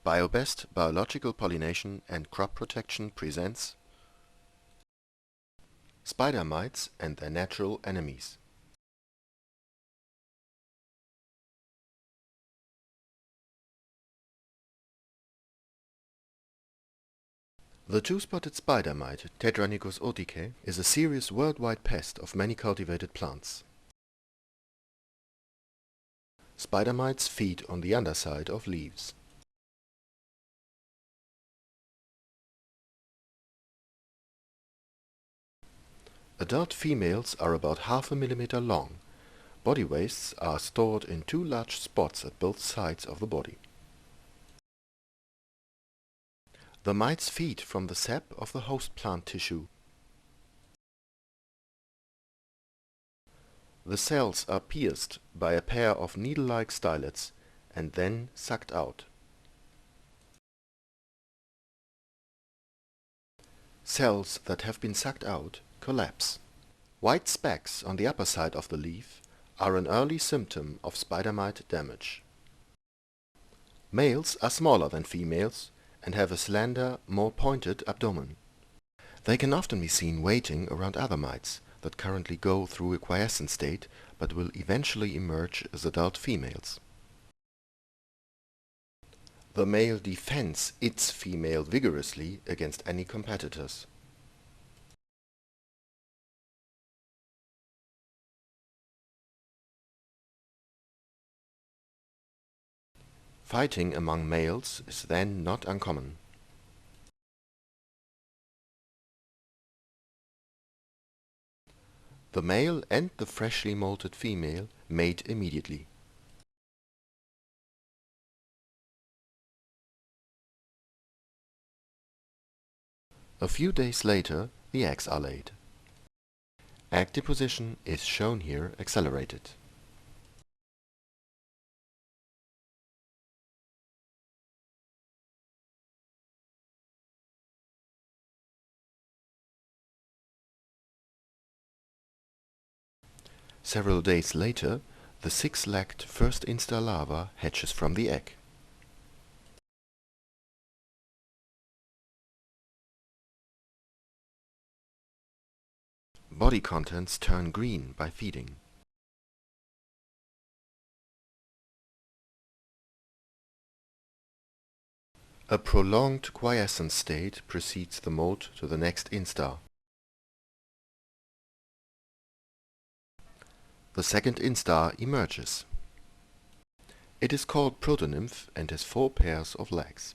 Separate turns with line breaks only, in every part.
Biobest Biological Pollination and Crop Protection presents Spider mites and their natural enemies. The two-spotted spider mite, Tetranychus oticae, is a serious worldwide pest of many cultivated plants. Spider mites feed on the underside of leaves. Adult females are about half a millimeter long. Body wastes are stored in two large spots at both sides of the body. The mites feed from the sap of the host plant tissue. The cells are pierced by a pair of needle-like stylets and then sucked out. Cells that have been sucked out collapse. White specks on the upper side of the leaf are an early symptom of spider mite damage. Males are smaller than females and have a slender, more pointed abdomen. They can often be seen waiting around other mites that currently go through a quiescent state but will eventually emerge as adult females. The male defends its female vigorously against any competitors. Fighting among males is then not uncommon. The male and the freshly molted female mate immediately. A few days later, the eggs are laid. Egg deposition is shown here accelerated. Several days later, the six-legged first instar larva hatches from the egg. Body contents turn green by feeding. A prolonged quiescent state precedes the molt to the next instar. The second instar emerges. It is called protonymph and has 4 pairs of legs.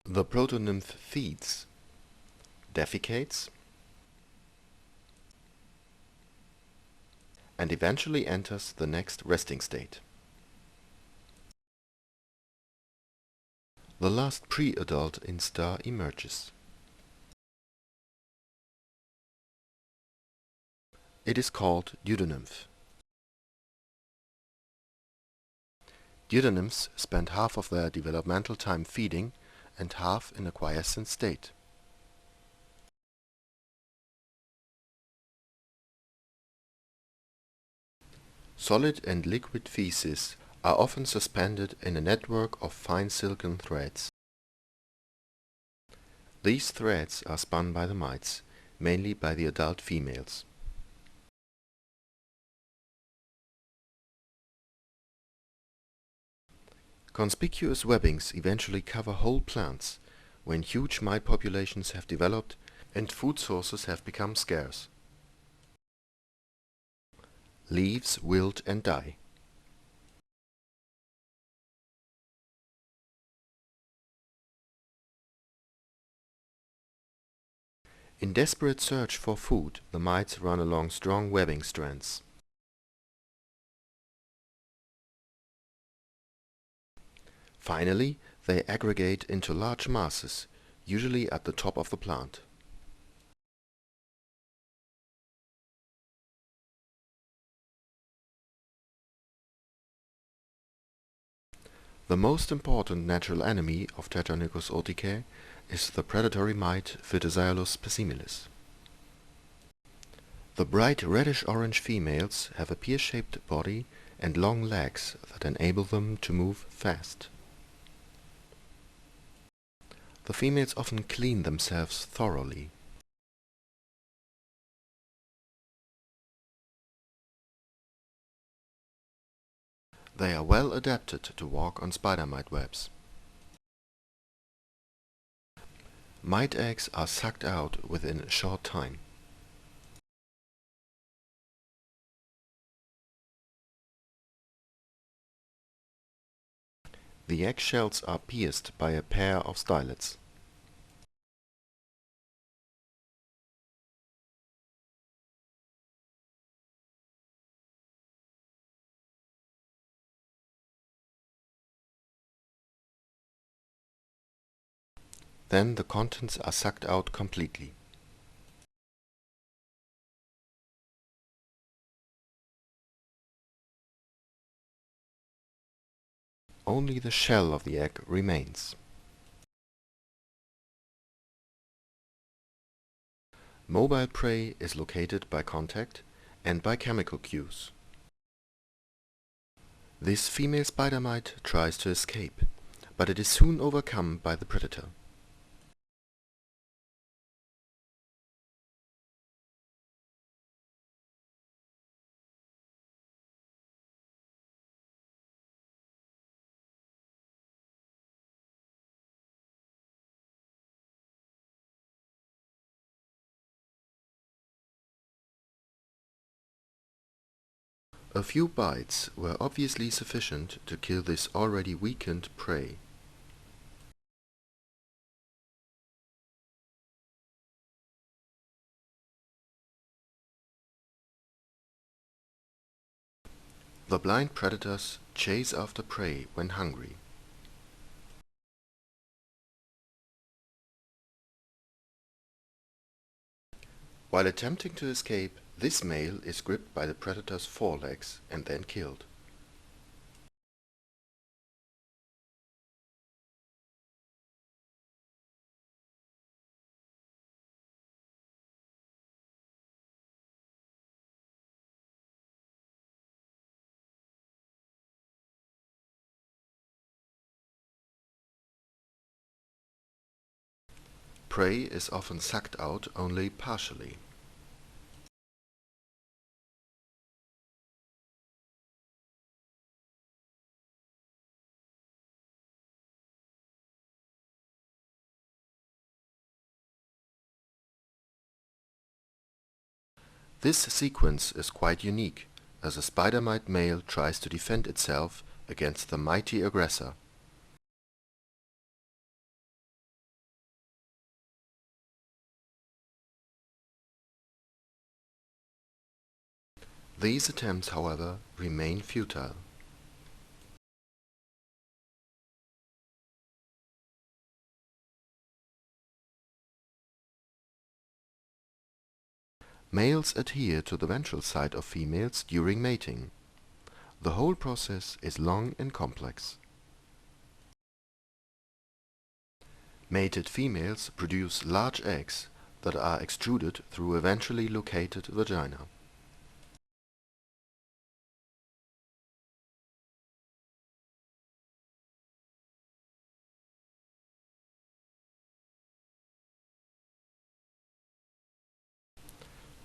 The protonymph feeds, defecates, and eventually enters the next resting state. The last pre-adult instar emerges. It is called deutonymph. Deutonymphs spend half of their developmental time feeding and half in a quiescent state. Solid and liquid feces are often suspended in a network of fine silken threads. These threads are spun by the mites, mainly by the adult females. Conspicuous webbings eventually cover whole plants when huge mite populations have developed and food sources have become scarce. Leaves wilt and die. In desperate search for food, the mites run along strong webbing strands. Finally, they aggregate into large masses, usually at the top of the plant. The most important natural enemy of Tetranychus oticae is the predatory mite Phytoxylus pessimilis. The bright reddish-orange females have a pear-shaped body and long legs that enable them to move fast. The females often clean themselves thoroughly. They are well adapted to walk on spider mite webs. Mite eggs are sucked out within a short time. The eggshells are pierced by a pair of stylets. Then the contents are sucked out completely. Only the shell of the egg remains. Mobile prey is located by contact and by chemical cues. This female spider mite tries to escape, but it is soon overcome by the predator. A few bites were obviously sufficient to kill this already weakened prey. The blind predators chase after prey when hungry. While attempting to escape, this male is gripped by the predator's forelegs and then killed. Prey is often sucked out only partially. This sequence is quite unique, as a spider mite male tries to defend itself against the mighty aggressor. These attempts, however, remain futile. Males adhere to the ventral side of females during mating. The whole process is long and complex. Mated females produce large eggs that are extruded through a ventrally located vagina.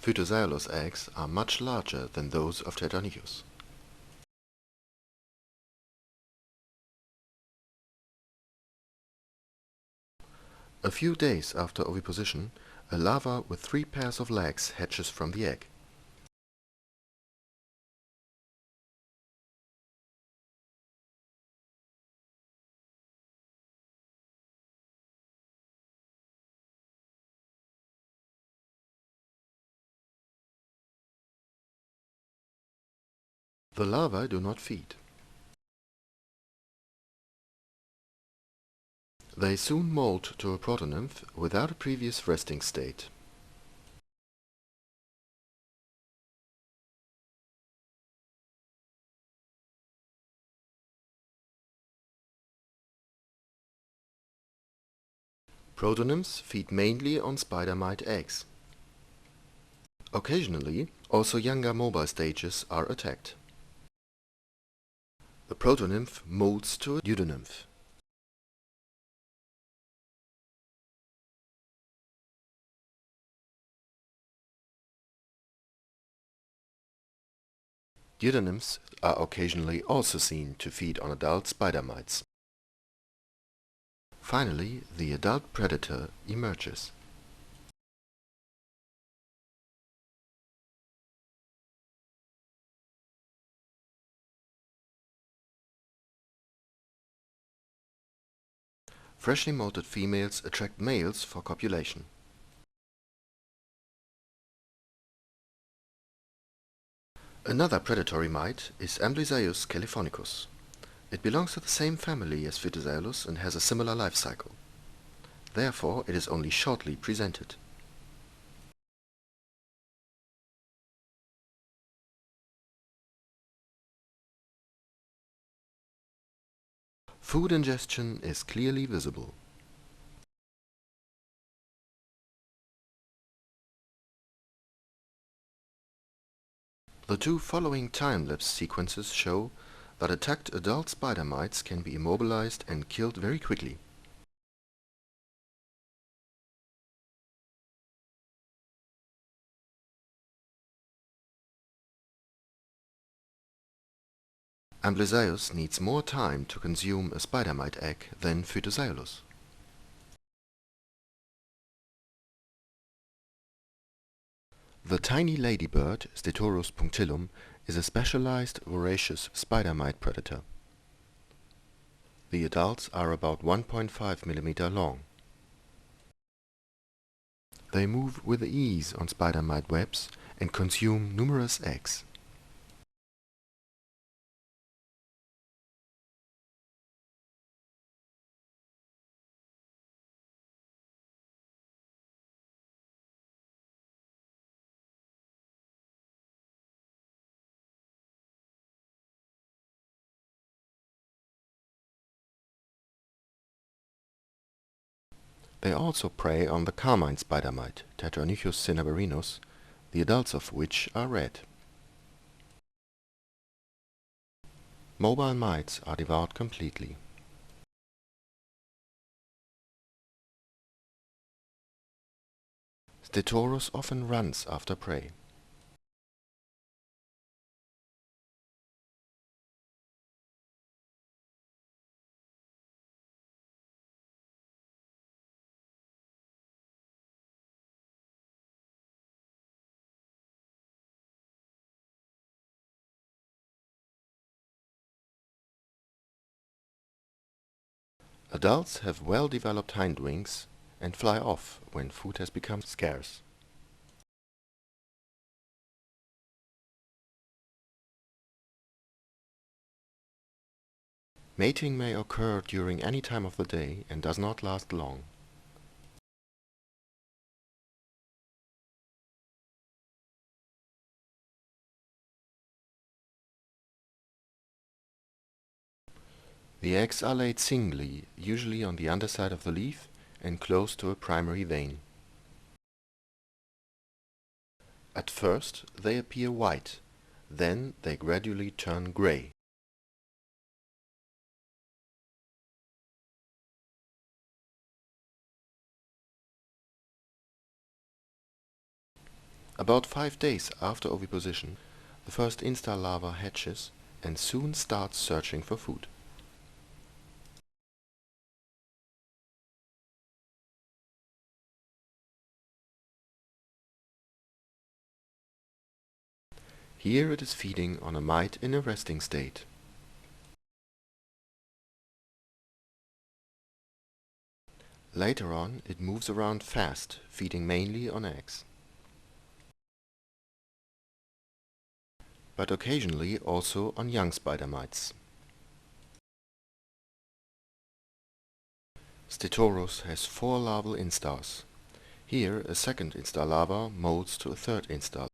Phytoxylus eggs are much larger than those of Titanius. A few days after oviposition, a larva with 3 pairs of legs hatches from the egg. The larvae do not feed. They soon molt to a protonymph without a previous resting state. Protonymphs feed mainly on spider mite eggs. Occasionally, also younger mobile stages are attacked. The protonymph molts to a eudonymph. Eudonymphs are occasionally also seen to feed on adult spider mites. Finally, the adult predator emerges. Freshly molted females attract males for copulation. Another predatory mite is Amblysaeus californicus. It belongs to the same family as Phytosaurus and has a similar life cycle. Therefore, it is only shortly presented. Food ingestion is clearly visible. The two following time-lapse sequences show that attacked adult spider mites can be immobilized and killed very quickly. Amblysaeus needs more time to consume a spider mite egg than Phytosaurus. The tiny ladybird, Stetorus punctillum, is a specialized voracious spider mite predator. The adults are about 1.5 mm long. They move with ease on spider mite webs and consume numerous eggs. They also prey on the carmine spider mite, Tetranychus cinnaberinus, the adults of which are red. Mobile mites are devoured completely. Stetorus often runs after prey. Adults have well-developed hindwings and fly off when food has become scarce. Mating may occur during any time of the day and does not last long. The eggs are laid singly, usually on the underside of the leaf and close to a primary vein. At first they appear white, then they gradually turn gray. About 5 days after oviposition, the first instar larva hatches and soon starts searching for food. Here it is feeding on a mite in a resting state. Later on it moves around fast, feeding mainly on eggs. But occasionally also on young spider mites. Stetorus has 4 larval instars. Here a second instar larva molts to a third instar